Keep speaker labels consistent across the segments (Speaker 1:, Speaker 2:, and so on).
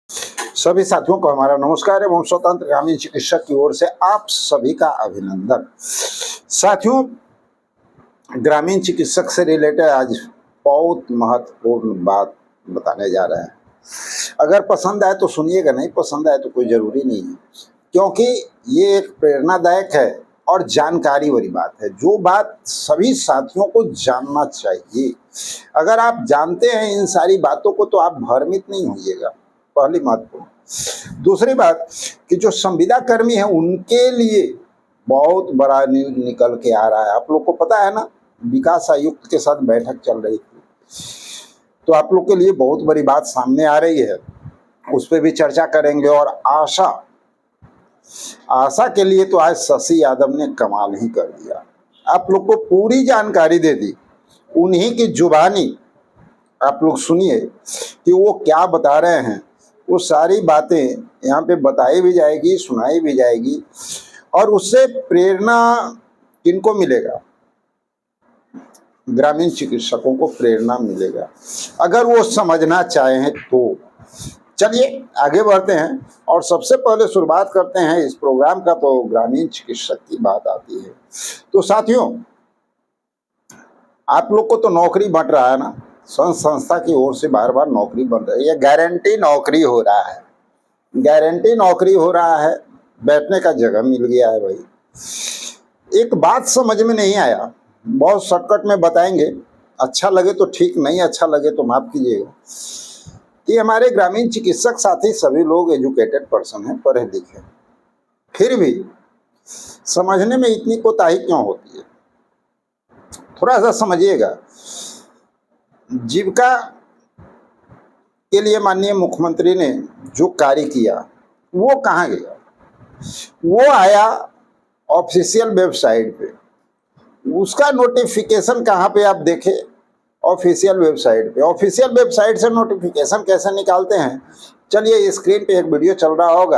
Speaker 1: सभी साथियों को हमारा नमस्कार एवं स्वतंत्र ग्रामीण चिकित्सक की ओर से आप सभी का अभिनंदन। साथियों, ग्रामीण चिकित्सक से रिलेटेड आज बहुत महत्वपूर्ण बात बताने जा रहे हैं। अगर पसंद आए तो सुनिएगा, नहीं पसंद आए तो कोई ज़रूरी नहीं है, क्योंकि ये एक प्रेरणादायक है और जानकारी वाली बात है, जो बात सभी साथियों को जानना चाहिए। अगर आप जानते हैं इन सारी बातों को तो आप भ्रमित नहीं होइएगा, पहली महत्वपूर्ण। दूसरी बात कि जो संविदा कर्मी है उनके लिए बहुत बड़ा न्यूज निकल के आ रहा है। आप लोग को पता है ना, विकास आयुक्त के साथ बैठक चल रही थी, तो आप लोग के लिए बहुत बड़ी बात सामने आ रही है, उस पर भी चर्चा करेंगे। और आशा के लिए तो आज शशि यादव ने कमाल ही कर दिया, आप लोग को पूरी जानकारी दे दी, उन्हीं की जुबानी आप लोग सुनिए कि वो क्या बता रहे हैं। वो सारी बातें यहाँ पे बताई भी जाएगी, सुनाई भी जाएगी, और उससे प्रेरणा किनको मिलेगा? ग्रामीण चिकित्सकों को प्रेरणा मिलेगा, अगर वो समझना चाहें तो। चलिए आगे बढ़ते हैं और सबसे पहले शुरुआत करते हैं इस प्रोग्राम का, तो ग्रामीण चिकित्सक की बात आती है। तो साथियों, आप लोग को तो नौकरी बंट रहा है ना, संस्था की ओर से बार बार नौकरी बन रही है, गारंटी नौकरी हो रहा है, गारंटी नौकरी हो रहा है, बैठने का जगह मिल गया है। भाई एक बात समझ में नहीं आया, बहुत शॉर्टकट में बताएंगे, अच्छा लगे तो ठीक, नहीं अच्छा लगे तो माफ कीजिएगा, कि हमारे ग्रामीण चिकित्सक साथी सभी लोग एजुकेटेड पर्सन हैं, पढ़े लिखे, फिर भी समझने में इतनी कोताही क्यों होती है? थोड़ा सा समझिएगा। जीविका के लिए माननीय मुख्यमंत्री ने जो कार्य किया वो कहाँ गया? वो आया ऑफिशियल वेबसाइट पे, उसका नोटिफिकेशन कहाँ पे आप देखें? ऑफिशियल वेबसाइट पे। ऑफिशियल वेबसाइट से नोटिफिकेशन कैसे निकालते हैं? चलिए स्क्रीन पे एक वीडियो चल रहा होगा,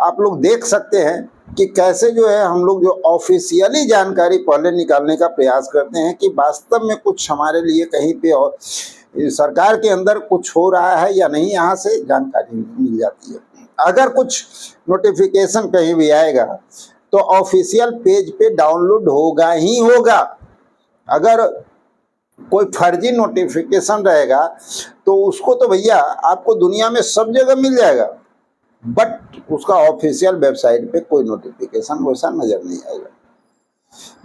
Speaker 1: आप लोग देख सकते हैं कि कैसे जो है हम लोग जो ऑफिशियली जानकारी पहले निकालने का प्रयास करते हैं कि वास्तव में कुछ हमारे लिए कहीं पे और सरकार के अंदर कुछ हो रहा है या नहीं, यहाँ से जानकारी मिल जाती है। अगर कुछ नोटिफिकेशन कहीं भी आएगा तो ऑफिशियल पेज पे डाउनलोड होगा ही होगा। अगर कोई फर्जी नोटिफिकेशन रहेगा तो उसको तो भैया आपको दुनिया में सब जगह मिल जाएगा, बट उसका ऑफिशियल वेबसाइट पे कोई नोटिफिकेशन वैसा नजर नहीं आएगा।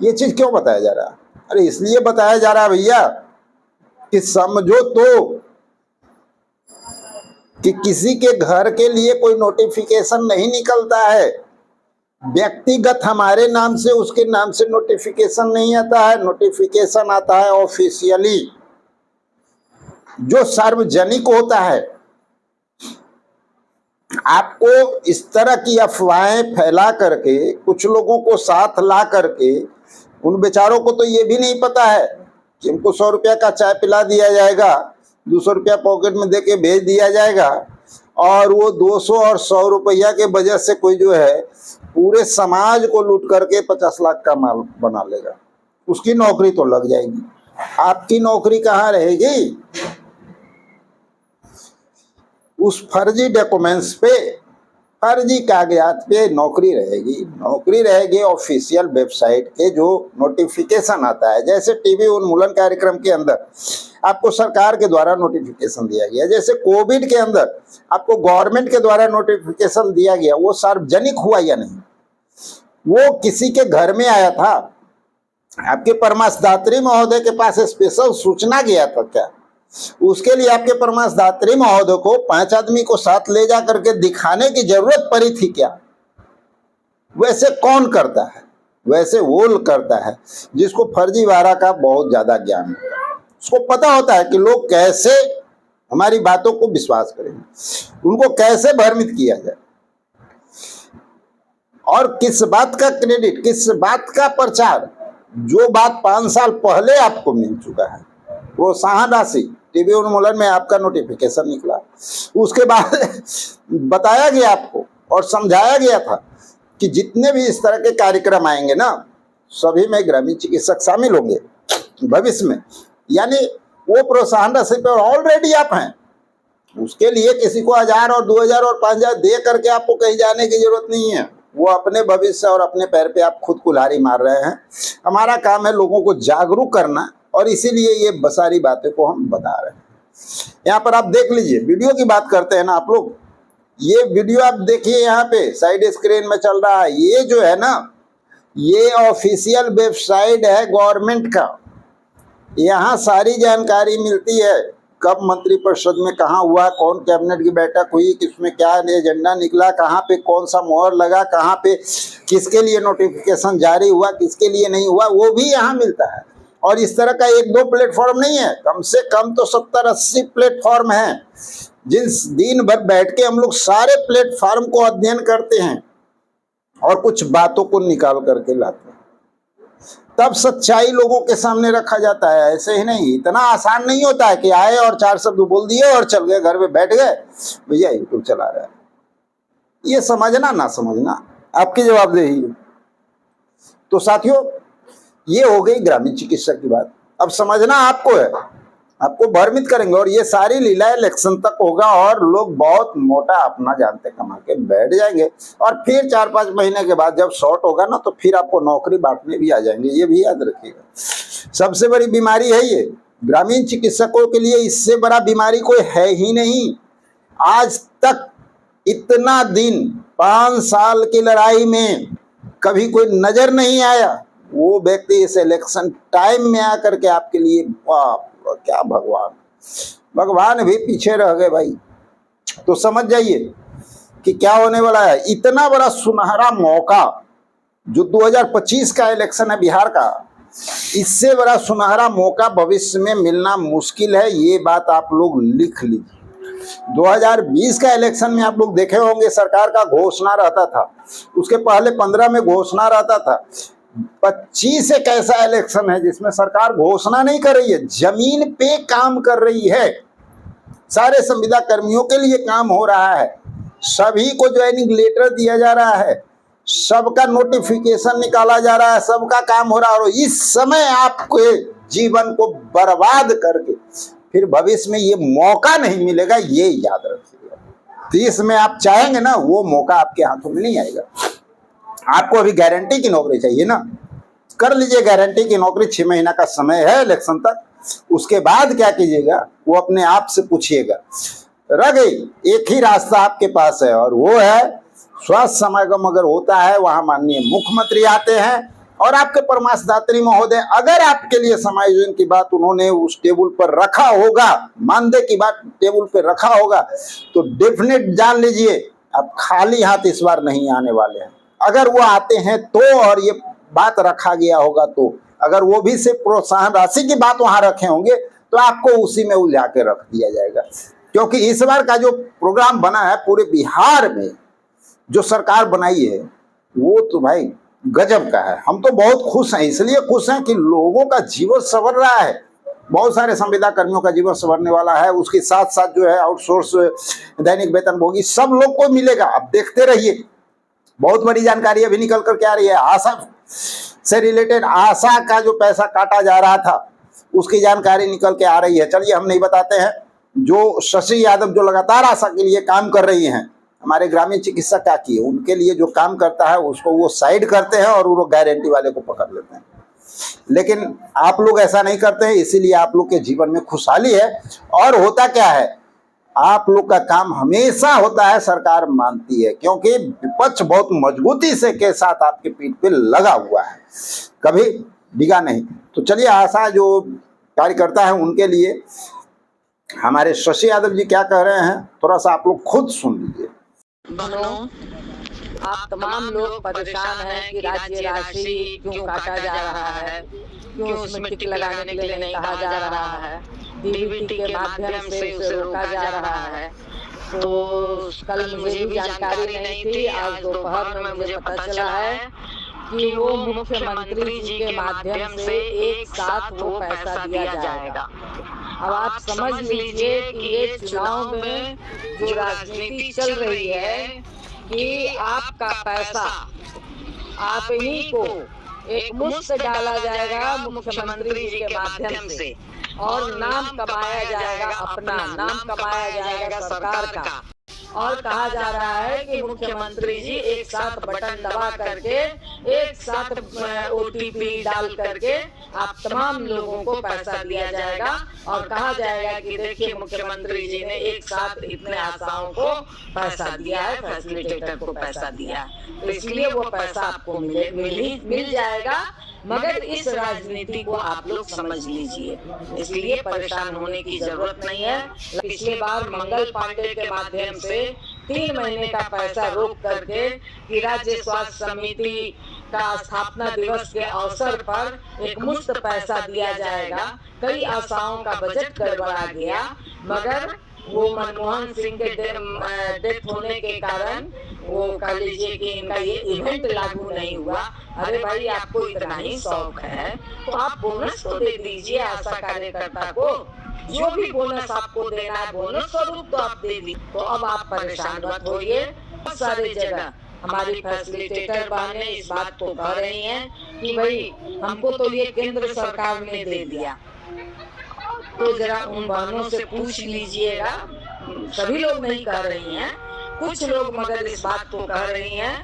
Speaker 1: ये चीज क्यों बताया जा रहा है? अरे इसलिए बताया जा रहा है भैया कि समझो तो कि किसी के घर के लिए कोई नोटिफिकेशन नहीं निकलता है, व्यक्तिगत हमारे नाम से उसके नाम से नोटिफिकेशन नहीं आता है, नोटिफिकेशन आता है ऑफिशियली जो सार्वजनिक होता है। आपको इस तरह की अफवाहें फैला करके, कुछ लोगों को साथ ला करके, उन बेचारों को तो ये भी नहीं पता है कि उनको 100 रुपया का चाय पिला दिया जाएगा, 200 रुपया पॉकेट में देके भेज दिया जाएगा, और वो 200 और 100 रुपया के वजह से कोई जो है पूरे समाज को लूट करके 50 लाख का माल बना लेगा। उसकी नौकरी तो लग जाएगी, आपकी नौकरी कहाँ रहेगी? उस फर्जी डॉक्यूमेंट्स पे, फर्जी कागजात पे नौकरी रहेगी। नौकरी रहेगी ऑफिशियल वेबसाइट के जो नोटिफिकेशन आता है। जैसे टीबी उन्मूलन कार्यक्रम के अंदर आपको सरकार के द्वारा नोटिफिकेशन दिया गया, जैसे कोविड के अंदर आपको गवर्नमेंट के द्वारा नोटिफिकेशन दिया गया, वो सार्वजनिक हुआ या नहीं? वो किसी के घर में आया था? आपके परमाशदात्री महोदय के पास स्पेशल सूचना गया था क्या? उसके लिए आपके परमाशदात्री महोदय को 5 आदमी को साथ ले जा करके दिखाने की जरूरत पड़ी थी क्या? वैसे कौन करता है? वैसे वो करता है जिसको फर्जीवाड़ा का बहुत ज्यादा ज्ञान होता है, उसको पता होता है कि लोग कैसे हमारी बातों को विश्वास करेंगे, उनको कैसे भ्रमित किया जाए, और किस बात का क्रेडिट, किस बात का प्रचार, जो बात 5 साल पहले आपको मिल चुका है। प्रोत्साहन राशि टीबी उन्मूलन में आपका नोटिफिकेशन निकला, उसके बाद बताया गया आपको और समझाया गया था कि जितने भी इस तरह के कार्यक्रम आएंगे ना, सभी में ग्रामीण चिकित्सक शामिल होंगे भविष्य में। यानी वो प्रोत्साहन राशि पर ऑलरेडी आप हैं, उसके लिए किसी को 1000 और 2000 और 5000 दे करके आपको कहीं जाने की जरूरत नहीं है। वो अपने भविष्य और अपने पैर पे आप खुद कुल्हाड़ी मार रहे हैं। हमारा काम है लोगों को जागरूक करना, और इसीलिए ये सारी बातें को हम बता रहे हैं। यहाँ पर आप देख लीजिए, वीडियो की बात करते हैं ना आप लोग, ये वीडियो आप देखिए, यहाँ पे साइड स्क्रीन में चल रहा है। ये जो है ना, ये ऑफिशियल वेबसाइट है गवर्नमेंट का। यहाँ सारी जानकारी मिलती है, कब मंत्रिपरिषद में कहाँ हुआ, कौन कैबिनेट की बैठक हुई, किसमें क्या एजेंडा निकला, कहाँ पे कौन सा मोहर लगा, कहाँ पे किसके लिए नोटिफिकेशन जारी हुआ, किसके लिए नहीं हुआ, वो भी यहाँ मिलता है। और इस तरह का 1-2 प्लेटफॉर्म नहीं है, कम से कम तो 70-80 प्लेटफॉर्म हैं, जिन दिन भर बैठ के हम लोग सारे प्लेटफॉर्म को अध्ययन करते हैं और कुछ बातों को निकाल करके लाते हैं, तब सच्चाई लोगों के सामने रखा जाता है। ऐसे ही नहीं, इतना आसान नहीं होता है कि आए और 4 शब्द बोल दिए और चल गए, घर में बैठ गए, भैया यूट्यूब चला रहा है। ये समझना ना समझना आपकी जवाबदेही है। तो साथियों, ये हो गई ग्रामीण चिकित्सक की बात। अब समझना आपको है, आपको भ्रमित करेंगे, और ये सारी लीला इलेक्शन तक होगा, और लोग बहुत मोटा अपना जानते कमा के बैठ जाएंगे, और फिर 4-5 महीने के बाद जब शॉर्ट होगा ना, तो फिर आपको नौकरी बांटने भी आ जाएंगे। ये भी याद रखिएगा, सबसे बड़ी बीमारी है ये ग्रामीण चिकित्सकों के लिए। इससे बड़ा बीमारी कोई है ही नहीं। आज तक इतना दिन 5 साल की लड़ाई में कभी कोई नजर नहीं आया। वो व्यक्ति इस इलेक्शन टाइम में आकर के आपके लिए, क्या भगवान भी पीछे रह गए भाई। तो समझ जाइए कि क्या होने वाला है। इतना बड़ा सुनहरा मौका जो 2025 का इलेक्शन है बिहार का, इससे बड़ा सुनहरा मौका भविष्य में मिलना मुश्किल है। ये बात आप लोग लिख लीजिए। 2020 का इलेक्शन में आप लोग देखे होंगे, सरकार का घोषणा रहता था, उसके पहले 15 में घोषणा रहता था। 25 एक ऐसा इलेक्शन है जिसमें सरकार घोषणा नहीं कर रही है, जमीन पे काम कर रही है। सारे संविदा कर्मियों के लिए काम हो रहा है, सभी को ज्वाइनिंग लेटर दिया जा रहा है, सबका नोटिफिकेशन निकाला जा रहा है, सबका काम हो रहा है। और इस समय आपके जीवन को बर्बाद करके फिर भविष्य में ये मौका नहीं मिलेगा, ये याद रखिएगा। तो इसमें आप चाहेंगे ना, वो मौका आपके हाथों में नहीं आएगा। आपको अभी गारंटी की नौकरी चाहिए ना, कर लीजिए गारंटी की नौकरी। 6 महीना का समय है इलेक्शन तक। उसके बाद क्या कीजिएगा, वो अपने आप से पूछिएगा। रह गई एक ही रास्ता आपके पास है, और वो है स्वास्थ्य समागम अगर होता है, वहां माननीय मुख्यमंत्री आते हैं, और आपके परामर्शदात्री महोदय अगर आपके लिए समायोजन की बात उन्होंने उस टेबल पर रखा होगा, मानदेय की बात टेबल पर रखा होगा, तो डेफिनेट जान लीजिए आप खाली हाथ इस बार नहीं आने वाले हैं। अगर वो आते हैं तो, और ये बात रखा गया होगा तो, अगर वो भी सिर्फ प्रोत्साहन राशि की बात वहां रखे होंगे तो आपको उसी में उलझा के रख दिया जाएगा। क्योंकि इस बार का जो प्रोग्राम बना है पूरे बिहार में, जो सरकार बनाई है, वो तो भाई गजब का है। हम तो बहुत खुश हैं, इसलिए खुश हैं कि लोगों का जीवन संवर रहा है। बहुत सारे संविदा कर्मियों का जीवन संवरने वाला है। उसके साथ साथ जो है आउटसोर्स दैनिक वेतनभोगी सब लोग को मिलेगा। आप देखते रहिए, बहुत बड़ी जानकारी अभी निकल कर क्या रही है। आशा से रिलेटेड, आशा का जो पैसा काटा जा रहा था उसकी जानकारी निकल के आ रही है। चलिए हम नहीं बताते हैं। जो शशि यादव जो लगातार आशा के लिए काम कर रही हैं, हमारे ग्रामीण चिकित्सक क्या किए, उनके लिए जो काम करता है उसको वो साइड करते हैं और वो गारंटी वाले को पकड़ लेते हैं। लेकिन आप लोग ऐसा नहीं करते हैं, इसीलिए आप लोग के जीवन में खुशहाली है। और होता क्या है, आप लोग का काम हमेशा होता है, सरकार मानती है, क्योंकि विपक्ष बहुत मजबूती से के साथ आपके पीठ पे लगा हुआ है, कभी डिगा नहीं। तो चलिए, आशा जो कार्यकर्ता है उनके लिए हमारे शशि यादव जी क्या कह रहे हैं, थोड़ा सा आप लोग खुद सुन लीजिए।
Speaker 2: बहनों, आप तमाम लोग परेशान हैं कि राज्य राशि क्यों काटा जा रहा है, क्यों उसमें टिक लगाने के लिए नहीं कहा जा रहा है, डीबीटी के माध्यम से उसे रोका जा रहा है। तो कल मुझे भी जानकारी नहीं थी, आज दोपहर में मुझे पता चला है कि वो मुख्यमंत्री जी के माध्यम से एक साथ वो पैसा दिया जाएगा। अब आप समझ लीजिए कि ये चुनाव में जो राजनीति चल रही है कि आपका पैसा आप ही को एक मुश्त डाला जाएगा मुख्यमंत्री जी के माध्यम से, और नाम कमाया जाएगा, अपना नाम कमाया जाएगा सरकार का। और कहा जा रहा है कि मुख्यमंत्री जी एक साथ बटन दबा करके, एक साथ OTP डाल करके आप तमाम लोगों को पैसा दिया जाएगा और कहा जाएगा कि देखिए मुख्यमंत्री जी ने एक साथ इतने आशाओं को पैसा दिया है, फैसिलिटेटर को पैसा दिया है, तो इसलिए वो पैसा आपको मिल जाएगा। मगर इस राजनीति को आप लोग समझ लीजिए, इसलिए परेशान होने की जरूरत नहीं है। पिछली बार मंगल पांडे के माध्यम से 3 महीने का पैसा रोक करके कि राज्य स्वास्थ्य समिति का स्थापना दिवस के अवसर पर एक मुफ्त पैसा दिया जाएगा। कई आशाओं का बजट गड़बड़ा गया, मगर वो मनमोहन सिंह के डेथ होने के कारण वो कह लीजिए कि इनका ये इवेंट लागू नहीं हुआ। अरे भाई, आपको इतना ही शौक है तो आप बोनस तो दे दीजिए आशा कार्यकर्ता को, जो भी बोनस आपको देना है बोनस स्वरूप तो आप दे दी। तो अब आप परेशान मत होइए। बहुत सारी जगह हमारी फैसिलिटेटर बहनें इस बात को कह रही हैं कि भाई हमको तो ये केंद्र सरकार ने दे दिया, तो जरा उन बहनों से पूछ लीजिएगा। सभी लोग नहीं कह रही हैं, कुछ लोग मगर इस बात को कह रही हैं,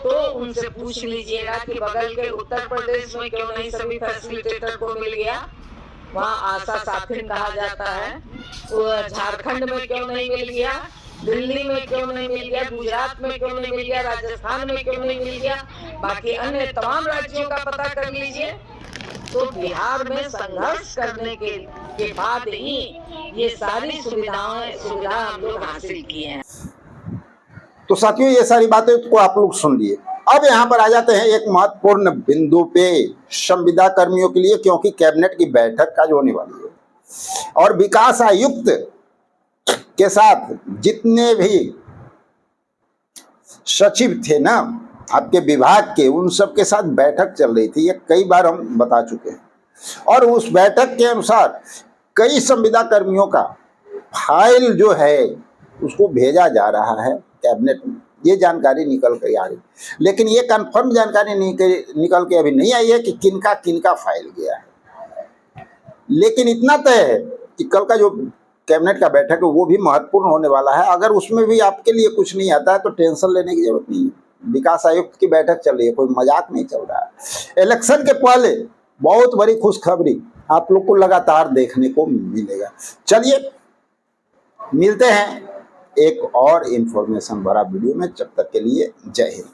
Speaker 2: तो उनसे पूछ लीजिएगा कि बगल के उत्तर प्रदेश में क्यों नहीं सभी फैसिलिटेटर को मिल गया, वहाँ आशा साथिन कहा जाता है। झारखंड में क्यों नहीं मिल गया, दिल्ली में क्यों नहीं मिल गया, गुजरात में क्यों नहीं मिल गया, राजस्थान में क्यों नहीं मिल गया, बाकी अन्य तमाम राज्यों का पता कर लीजिए। तो बिहार में संघर्ष करने के बाद ही ये सारी सुविधा हम लोग हासिल किए हैं।
Speaker 1: तो साथियों, ये सारी बातें को आप लोग सुन लिए। अब यहाँ पर आ जाते हैं एक महत्वपूर्ण बिंदु पे संविदा कर्मियों के लिए, क्योंकि कैबिनेट की बैठक आज होने वाली है और विकास आयुक्त के साथ जितने भी सचिव थे ना आपके विभाग के, उन सब के साथ बैठक चल रही थी। ये कई बार हम बता चुके हैं और उस बैठक के अनुसार कई संविदा कर्मियों का फाइल जो है उसको भेजा जा रहा है कैबिनेट में। ये जानकारी निकल कर आ रही, लेकिन ये कंफर्म जानकारी निकल के अभी नहीं आई है कि किनका फाइल गया है। लेकिन इतना तय है कि कल का जो कैबिनेट का बैठक है वो भी महत्वपूर्ण होने वाला है। अगर उसमें भी आपके लिए कुछ नहीं आता है तो टेंशन लेने की जरूरत नहीं है। विकास आयुक्त की बैठक चल रही है, कोई मजाक नहीं चल रहा है। इलेक्शन के पहले बहुत बड़ी खुशखबरी आप लोग को लगातार देखने को मिलेगा। चलिए मिलते हैं एक और इन्फॉर्मेशन भरा वीडियो में, जब तक के लिए जय हिंद।